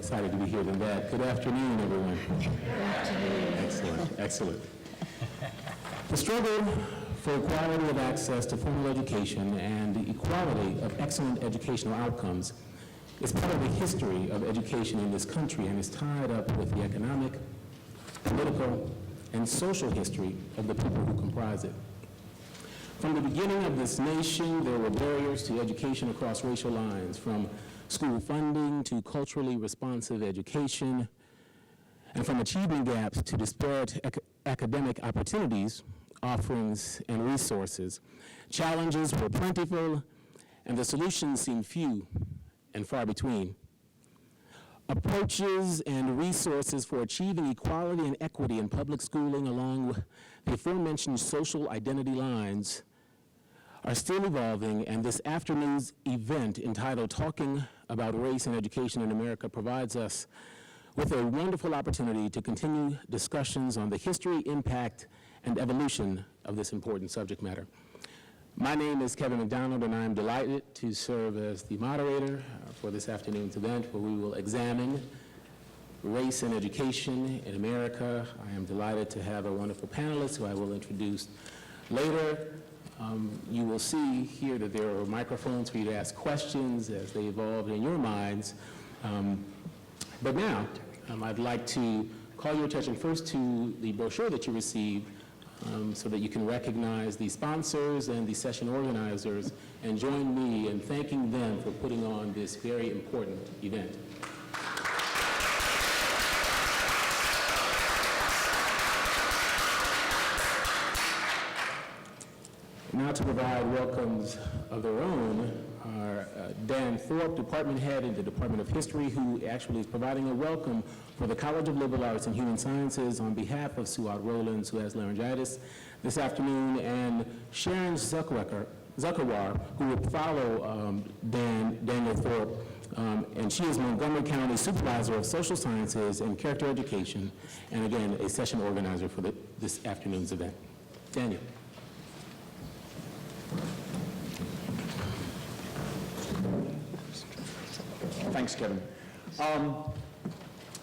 excited to be here than that. Good afternoon, everyone. Good afternoon. Excellent, excellent. The struggle for equality of access to formal education and the equality of excellent educational outcomes is part of the history of education in this country and is tied up with the economic, political, and social history of the people who comprise it. From the beginning of this nation, there were barriers to education across racial lines, from school funding to culturally responsive education, and from achievement gaps to disparate academic opportunities, offerings, and resources. Challenges were plentiful, and the solutions seemed few and far between. Approaches and resources for achieving equality and equity in public schooling along with the aforementioned social identity lines are still evolving, and this afternoon's event entitled Talking About Race and Education in America provides us with a wonderful opportunity to continue discussions on the history, impact, and evolution of this important subject matter. My name is Kevin McDonald, and I am delighted to serve as the moderator for this afternoon's event, where we will examine race and education in America. I am delighted to have a wonderful panelist who I will introduce later. You will see here that there are microphones for you to ask questions as they evolve in your minds. But now, I'd like to call your attention first to the brochure that you received so that you can recognize the sponsors and the session organizers and join me in thanking them for putting on this very important event. Now to provide welcomes of their own are Dan Thorpe, Department Head in the Department of History, who actually is providing a welcome for the College of Liberal Arts and Human Sciences on behalf of Suat Rowlands, who has laryngitis this afternoon, and Sharon Zuckerwar, who will follow Daniel Thorpe, and she is Montgomery County Supervisor of Social Sciences and Character Education, and again, a session organizer for this afternoon's event. Daniel. Thanks, Kevin.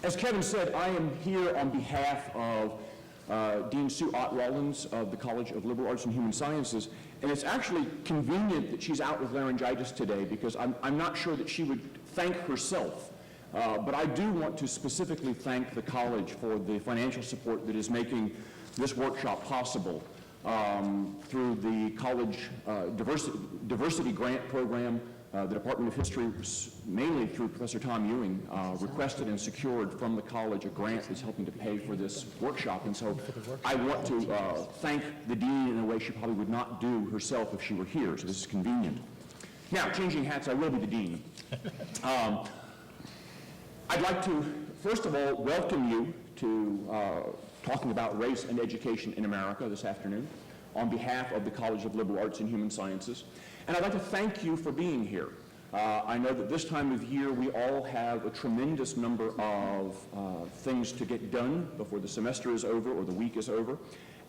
As Kevin said, I am here on behalf of Dean Sue Ott Rollins of the College of Liberal Arts and Human Sciences, and it's actually convenient that she's out with laryngitis today because I'm not sure that she would thank herself, but I do want to specifically thank the college for the financial support that is making this workshop possible through the college diversity grant program. The Department of History, mainly through Professor Tom Ewing, requested and secured from the college a grant that's helping to pay for this workshop. And so I want to thank the dean in a way she probably would not do herself if she were here, so this is convenient. Now, changing hats, I will be the dean. I'd like to, first of all, welcome you to talking about race and education in America this afternoon on behalf of the College of Liberal Arts and Human Sciences. And I'd like to thank you for being here. I know that this time of year we all have a tremendous number of things to get done before the semester is over or the week is over.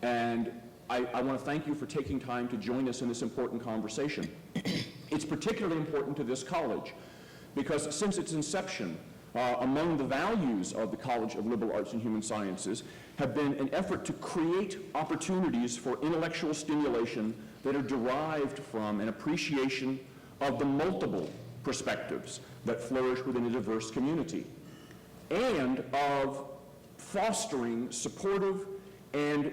And I want to thank you for taking time to join us in this important conversation. It's particularly important to this college because since its inception, among the values of the College of Liberal Arts and Human Sciences have been an effort to create opportunities for intellectual stimulation that are derived from an appreciation of the multiple perspectives that flourish within a diverse community, and of fostering supportive and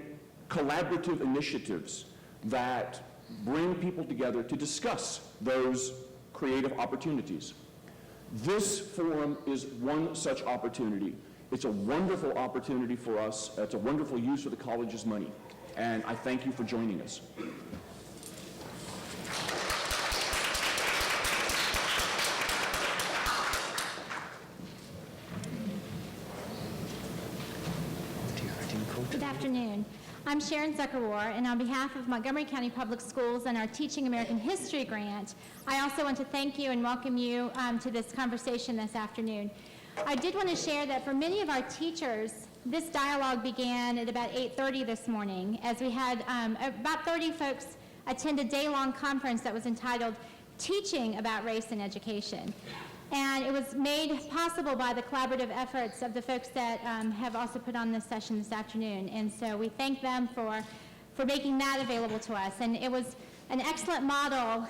collaborative initiatives that bring people together to discuss those creative opportunities. This forum is one such opportunity. It's a wonderful opportunity for us. It's a wonderful use of the college's money, and I thank you for joining us. Good afternoon. I'm Sharon Zuckerwar, and on behalf of Montgomery County Public Schools and our Teaching American History grant, I also want to thank you and welcome you to this conversation this afternoon. I did want to share that for many of our teachers, this dialogue began at about 8:30 this morning, as we had about 30 folks attend a day-long conference that was entitled Teaching About Race and Education. And it was made possible by the collaborative efforts of the folks that have also put on this session this afternoon. And so we thank them for making that available to us. And it was an excellent model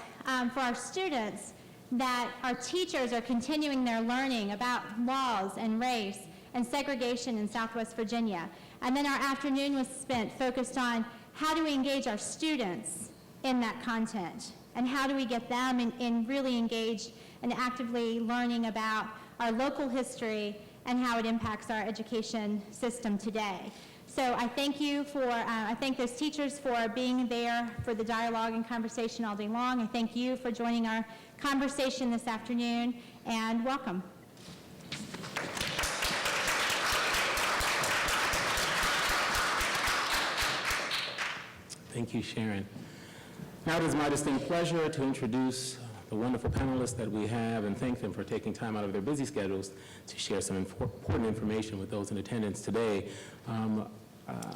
for our students that our teachers are continuing their learning about laws and race and segregation in Southwest Virginia. And then our afternoon was spent focused on how do we engage our students in that content, and how do we get them in really engaged and actively learning about our local history and how it impacts our education system today. So I thank you I thank those teachers for being there for the dialogue and conversation all day long. I thank you for joining our conversation this afternoon, and welcome. Thank you, Sharon. Now it is my distinct pleasure to introduce the wonderful panelists that we have and thank them for taking time out of their busy schedules to share some important information with those in attendance today.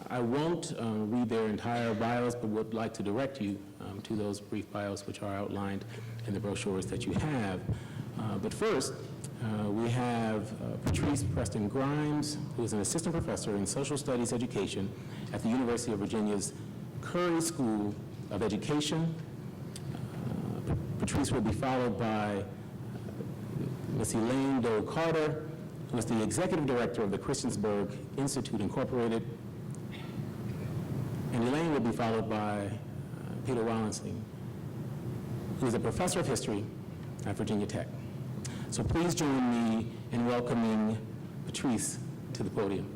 I won't read their entire bios, but would like to direct you to those brief bios which are outlined in the brochures that you have. But first, we have Patrice Preston Grimes, who is an assistant professor in social studies education at the University of Virginia's Curry School of Education. Patrice will be followed by Ms. Elaine Dowe Carter, who is the executive director of the Christiansburg Institute Incorporated. And Elaine will be followed by Peter Wallenstein, who is a professor of history at Virginia Tech. So please join me in welcoming Patrice to the podium.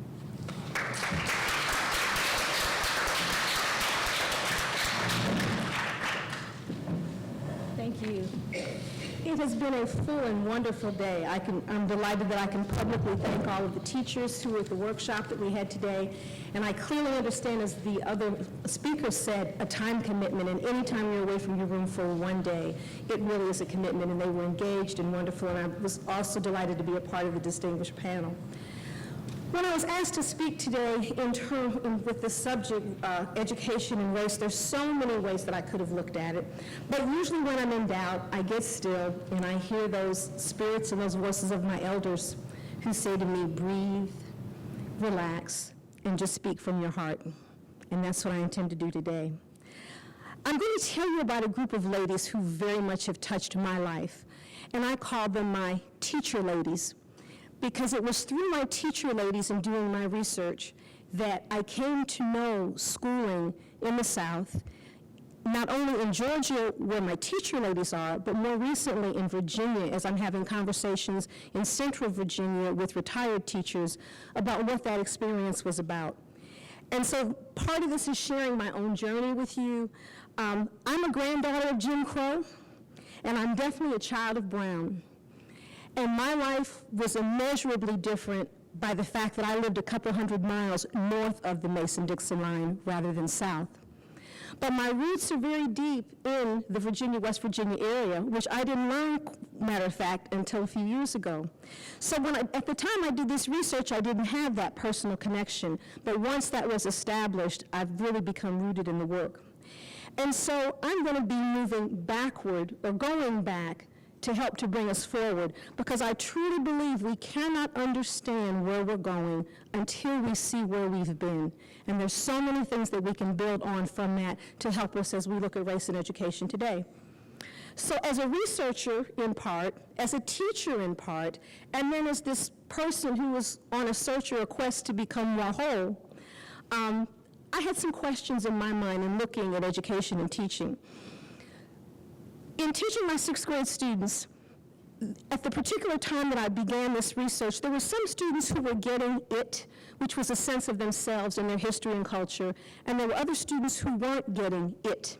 Thank you. It has been a full and wonderful day. I'm delighted that I can publicly thank all of the teachers who were at the workshop that we had today. And I clearly understand, as the other speakers said, a time commitment. And any time you're away from your room for one day, it really is a commitment. And they were engaged and wonderful. And I was also delighted to be a part of the distinguished panel. When I was asked to speak today with the subject, education and race, there's so many ways that I could have looked at it. But usually when I'm in doubt, I get still and I hear those spirits and those voices of my elders who say to me, breathe, relax, and just speak from your heart. And that's what I intend to do today. I'm going to tell you about a group of ladies who very much have touched my life. And I call them my teacher ladies, because it was through my teacher ladies and doing my research that I came to know schooling in the South, not only in Georgia, where my teacher ladies are, but more recently in Virginia, as I'm having conversations in Central Virginia with retired teachers about what that experience was about. And so part of this is sharing my own journey with you. I'm a granddaughter of Jim Crow, and I'm definitely a child of Brown. And my life was immeasurably different by the fact that I lived a couple hundred miles north of the Mason-Dixon line rather than south. But my roots are very deep in the West Virginia area, which I didn't learn, matter of fact, until a few years ago. So at the time I did this research, I didn't have that personal connection. But once that was established, I've really become rooted in the work. And so I'm going to be moving backward, or going back, to help to bring us forward, because I truly believe we cannot understand where we're going until we see where we've been. And there's so many things that we can build on from that to help us as we look at race and education today. So as a researcher in part, as a teacher in part, and then as this person who was on a search or a quest to become more whole, I had some questions in my mind in looking at education and teaching. In teaching my sixth grade students, at the particular time that I began this research, there were some students who were getting it, which was a sense of themselves and their history and culture, and there were other students who weren't getting it.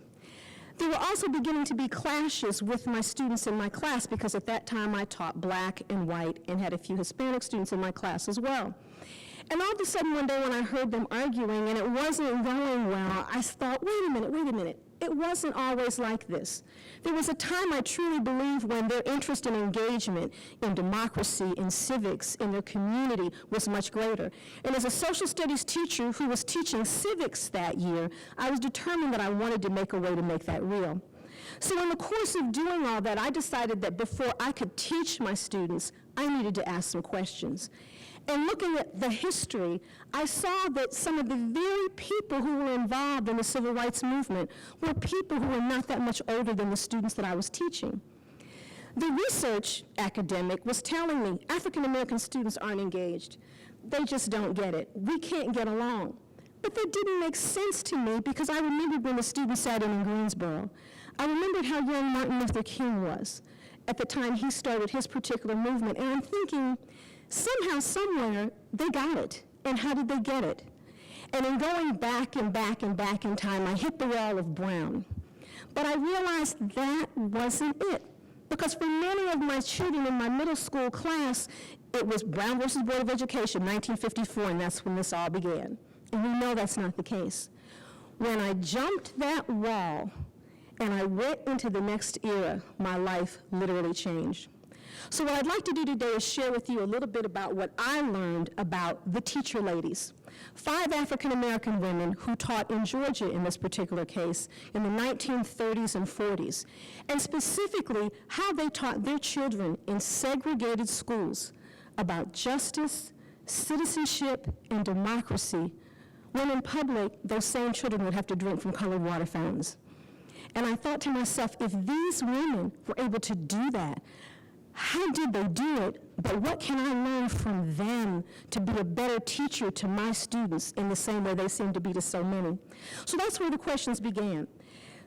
There were also beginning to be clashes with my students in my class, because at that time I taught black and white and had a few Hispanic students in my class as well. And all of a sudden one day when I heard them arguing and it wasn't going well, I thought, wait a minute. It wasn't always like this. There was a time, I truly believe, when their interest and engagement in democracy, in civics, in their community was much greater. And as a social studies teacher who was teaching civics that year, I was determined that I wanted to make a way to make that real. So in the course of doing all that, I decided that before I could teach my students, I needed to ask some questions. And looking at the history, I saw that some of the very people who were involved in the civil rights movement were people who were not that much older than the students that I was teaching. The research academic was telling me African American students aren't engaged. They just don't get it. We can't get along. But that didn't make sense to me because I remembered when the students sat in Greensboro. I remembered how young Martin Luther King was at the time he started his particular movement. And I'm thinking, somehow, somewhere, they got it. And how did they get it? And in going back and back and back in time, I hit the wall of Brown. But I realized that wasn't it. Because for many of my children in my middle school class, it was Brown versus Board of Education, 1954, and that's when this all began. And we know that's not the case. When I jumped that wall and I went into the next era, my life literally changed. So what I'd like to do today is share with you a little bit about what I learned about the teacher ladies. 5 African American women who taught in Georgia in this particular case in the 1930s and 40s, and specifically how they taught their children in segregated schools about justice, citizenship, and democracy, when in public, those same children would have to drink from colored water fountains. And I thought to myself, if these women were able to do that, how did they do it? But what can I learn from them to be a better teacher to my students in the same way they seem to be to so many? So that's where the questions began.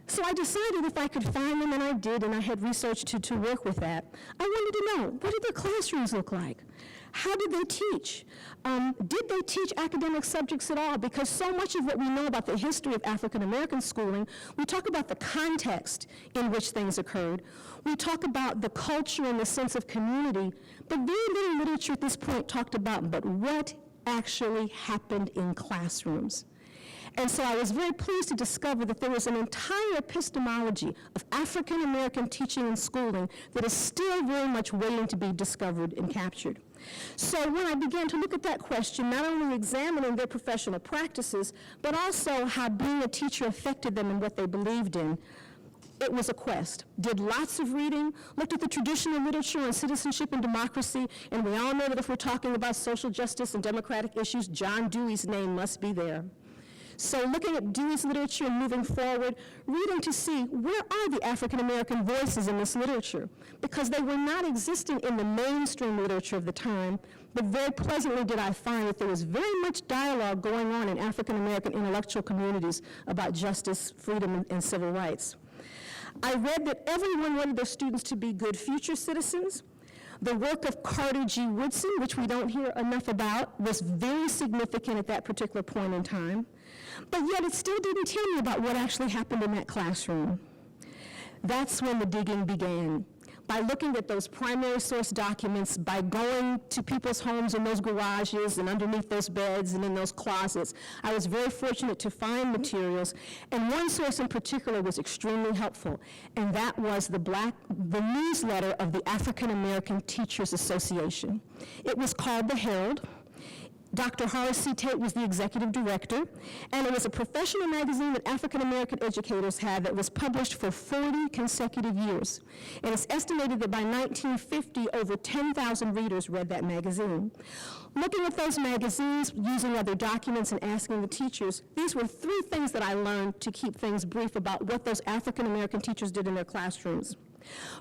So I decided if I could find them, and I did, and I had research to work with that. I wanted to know, what did their classrooms look like? How did they teach? Did they teach academic subjects at all? Because so much of what we know about the history of African American schooling, we talk about the context in which things occurred. We talk about the culture and the sense of community, but very little literature at this point talked about, but what actually happened in classrooms. And so I was very pleased to discover that there was an entire epistemology of African American teaching and schooling that is still very much waiting to be discovered and captured. So when I began to look at that question, not only examining their professional practices, but also how being a teacher affected them and what they believed in, it was a quest. Did lots of reading, looked at the traditional literature on citizenship and democracy, and we all know that if we're talking about social justice and democratic issues, John Dewey's name must be there. So looking at Dewey's literature and moving forward, reading to see where are the African American voices in this literature, because they were not existing in the mainstream literature of the time, but very pleasantly did I find that there was very much dialogue going on in African American intellectual communities about justice, freedom, and civil rights. I read that everyone wanted their students to be good future citizens. The work of Carter G. Woodson, which we don't hear enough about, was very significant at that particular point in time. But yet it still didn't tell me about what actually happened in that classroom. That's when the digging began. By looking at those primary source documents, by going to people's homes in those garages and underneath those beds and in those closets, I was very fortunate to find materials. And one source in particular was extremely helpful, and that was the newsletter of the African American Teachers Association. It was called The Herald. Dr. Horace C. Tate was the executive director, and it was a professional magazine that African American educators had that was published for 40 consecutive years. And it's estimated that by 1950, over 10,000 readers read that magazine. Looking at those magazines, using other documents, and asking the teachers, these were 3 things that I learned to keep things brief about what those African American teachers did in their classrooms.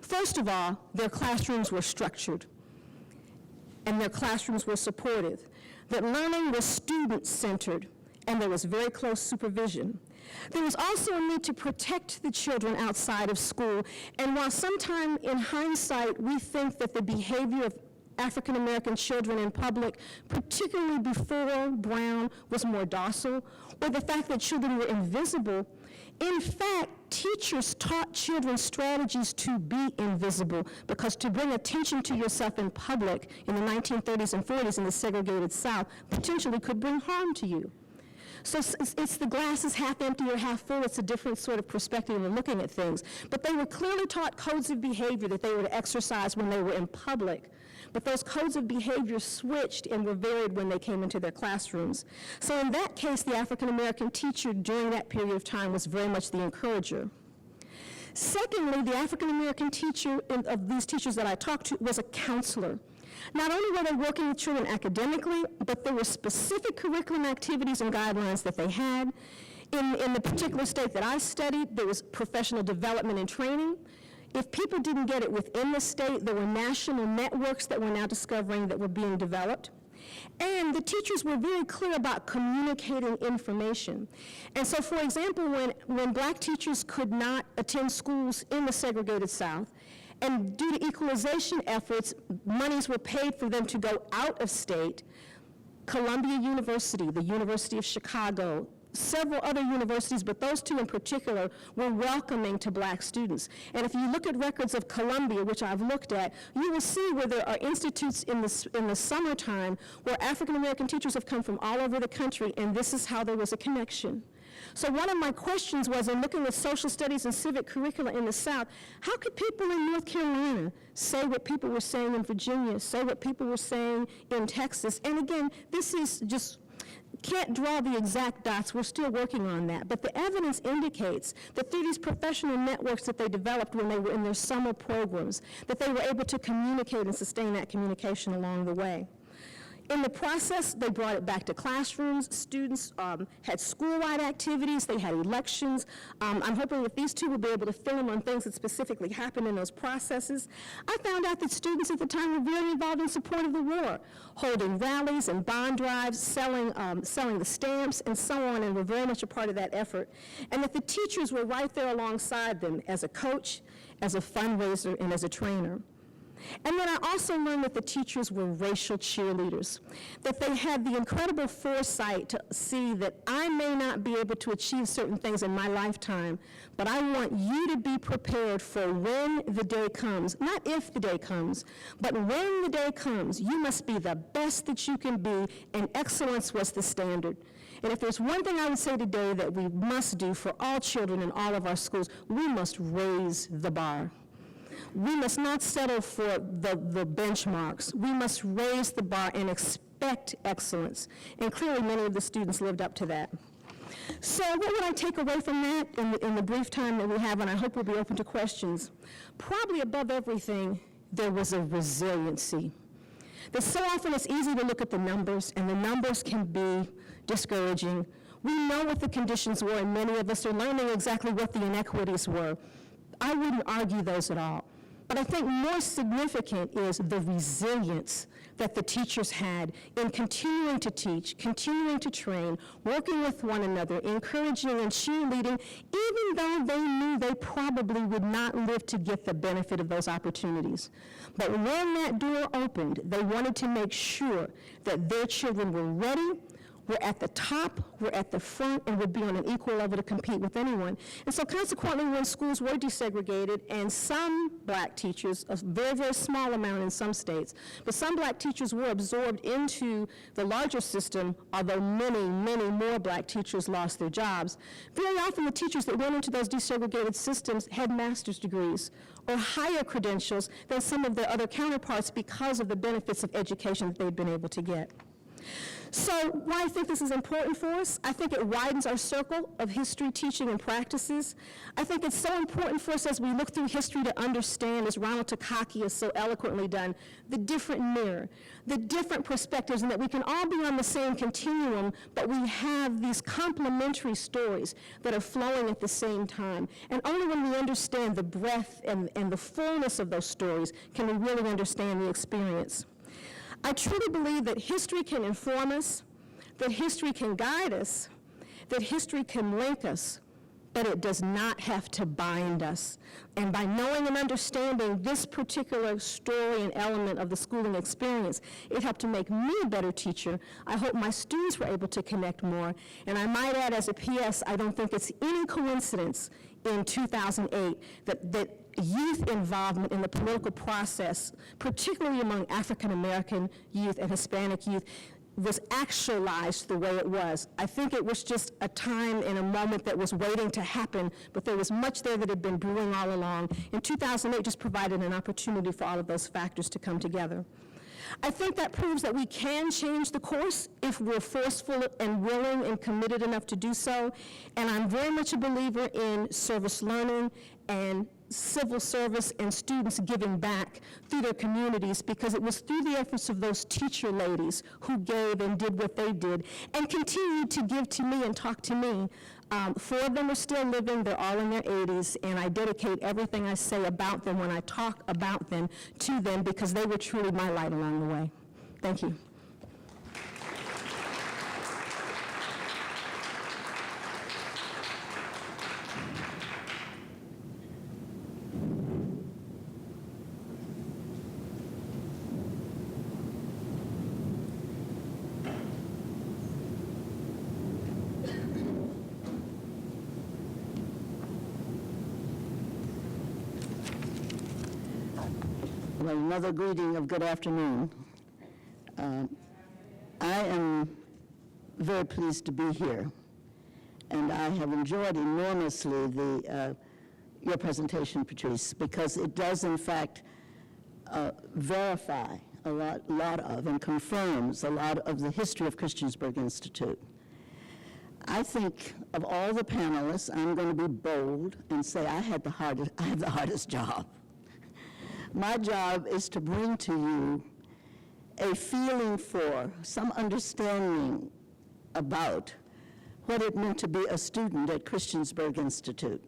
First of all, their classrooms were structured, and their classrooms were supportive. That learning was student-centered, and there was very close supervision. There was also a need to protect the children outside of school, and while sometime in hindsight we think that the behavior of African American children in public, particularly before Brown, was more docile, or the fact that children were invisible, in fact, teachers taught children strategies to be invisible, because to bring attention to yourself in public in the 1930s and 40s in the segregated South potentially could bring harm to you. So it's the glass is half empty or half full. It's a different sort of perspective of looking at things. But they were clearly taught codes of behavior that they were to exercise when they were in public. But those codes of behavior switched and were varied when they came into their classrooms. So in that case, the African American teacher during that period of time was very much the encourager. Secondly, the African-American teacher of these teachers that I talked to was a counselor. Not only were they working with children academically, but there were specific curriculum activities and guidelines that they had. In the particular state that I studied, there was professional development and training. If people didn't get it within the state, there were national networks that we're now discovering that were being developed. And the teachers were very clear about communicating information. And so, for example, when black teachers could not attend schools in the segregated South, and due to equalization efforts, monies were paid for them to go out of state, Columbia University, the University of Chicago, several other universities, but those two in particular, were welcoming to black students. And if you look at records of Columbia, which I've looked at, you will see where there are institutes in the summertime where African-American teachers have come from all over the country, and this is how there was a connection. So one of my questions was, in looking at social studies and civic curricula in the South, how could people in North Carolina say what people were saying in Virginia, say what people were saying in Texas? And again, this is just, can't draw the exact dots. We're still working on that. But the evidence indicates that through these professional networks that they developed when they were in their summer programs, that they were able to communicate and sustain that communication along the way. In the process, they brought it back to classrooms. Students had school-wide activities. They had elections. I'm hoping that these two will be able to fill in on things that specifically happened in those processes. I found out that students at the time were very involved in support of the war, holding rallies and bond drives, selling the stamps, and so on, and were very much a part of that effort. And that the teachers were right there alongside them as a coach, as a fundraiser, and as a trainer. And then I also learned that the teachers were racial cheerleaders, that they had the incredible foresight to see that I may not be able to achieve certain things in my lifetime, but I want you to be prepared for when the day comes, not if the day comes, but when the day comes, you must be the best that you can be, and excellence was the standard. And if there's one thing I would say today that we must do for all children in all of our schools, we must raise the bar. We must not settle for the benchmarks. We must raise the bar and expect excellence. And clearly many of the students lived up to that. So what would I take away from that in the brief time that we have, and I hope we'll be open to questions? Probably above everything, there was a resiliency. That so often it's easy to look at the numbers, and the numbers can be discouraging. We know what the conditions were, and many of us are learning exactly what the inequities were. I wouldn't argue those at all. But I think more significant is the resilience that the teachers had in continuing to teach, continuing to train, working with one another, encouraging and cheerleading, even though they knew they probably would not live to get the benefit of those opportunities. But when that door opened, they wanted to make sure that their children were ready, were at the top, were at the front, and would be on an equal level to compete with anyone. And so consequently, when schools were desegregated, and some black teachers, a very, very small amount in some states, but some black teachers were absorbed into the larger system, although many, many more black teachers lost their jobs. Very often the teachers that went into those desegregated systems had master's degrees or higher credentials than some of their other counterparts because of the benefits of education that they'd been able to get. So why I think this is important for us, I think it widens our circle of history, teaching, and practices. I think it's so important for us as we look through history to understand, as Ronald Takaki has so eloquently done, the different mirror, the different perspectives, and that we can all be on the same continuum, but we have these complementary stories that are flowing at the same time. And only when we understand the breadth and the fullness of those stories can we really understand the experience. I truly believe that history can inform us, that history can guide us, that history can link us, but it does not have to bind us. And by knowing and understanding this particular story and element of the schooling experience, it helped to make me a better teacher. I hope my students were able to connect more. And I might add as a PS, I don't think it's any coincidence in 2008 that youth involvement in the political process, particularly among African American youth and Hispanic youth, was actualized the way it was. I think it was just a time and a moment that was waiting to happen, but there was much there that had been brewing all along. And 2008 just provided an opportunity for all of those factors to come together. I think that proves that we can change the course if we're forceful and willing and committed enough to do so. And I'm very much a believer in service learning and civil service and students giving back through their communities, because it was through the efforts of those teacher ladies who gave and did what they did and continued to give to me and talk to me. 4 of them are still living. They're all in their 80s, and I dedicate everything I say about them when I talk about them to them, because they were truly my light along the way. Thank you. Well, another greeting of good afternoon. I am very pleased to be here, and I have enjoyed enormously your presentation, Patrice, because it does, in fact, verify a lot of and confirms a lot of the history of Christiansburg Institute. I think of all the panelists, I'm going to be bold and say I have the hardest job. My job is to bring to you a feeling for, some understanding about what it meant to be a student at Christiansburg Institute.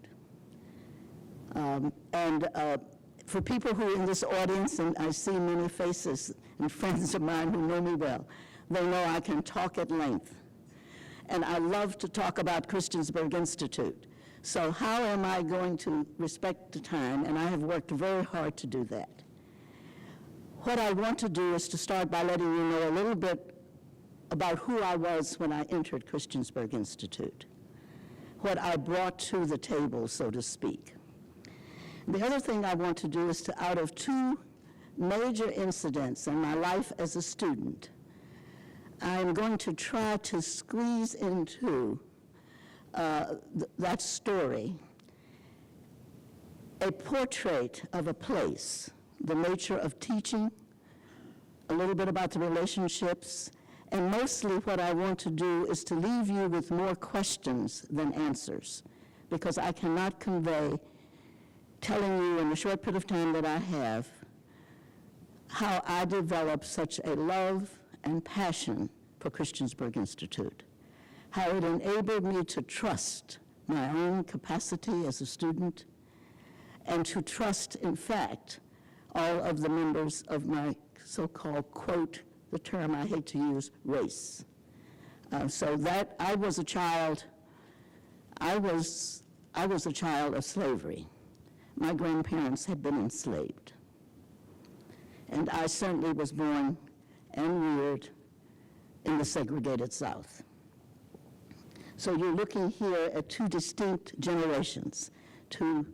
For people who are in this audience, and I see many faces and friends of mine who know me well, they know I can talk at length. And I love to talk about Christiansburg Institute. So how am I going to respect the time? And I have worked very hard to do that. What I want to do is to start by letting you know a little bit about who I was when I entered Christiansburg Institute, what I brought to the table, so to speak. The other thing I want to do is to, out of 2 major incidents in my life as a student, I'm going to try to squeeze into that story a portrait of a place, the nature of teaching, a little bit about the relationships, and mostly what I want to do is to leave you with more questions than answers, because I cannot convey, telling you in the short period of time that I have, how I developed such a love and passion for Christiansburg Institute, how it enabled me to trust my own capacity as a student and to trust, in fact, all of the members of my so-called, quote, the term I hate to use, race. So that I was a child of slavery. My grandparents had been enslaved. And I certainly was born and reared in the segregated South. So you're looking here at 2 distinct generations, 2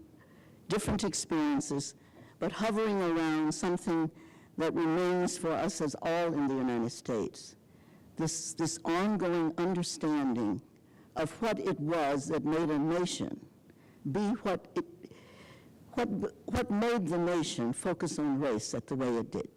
different experiences, but hovering around something that remains for us as all in the United States, this ongoing understanding of what it was that made a nation be what made the nation focus on race the way it did.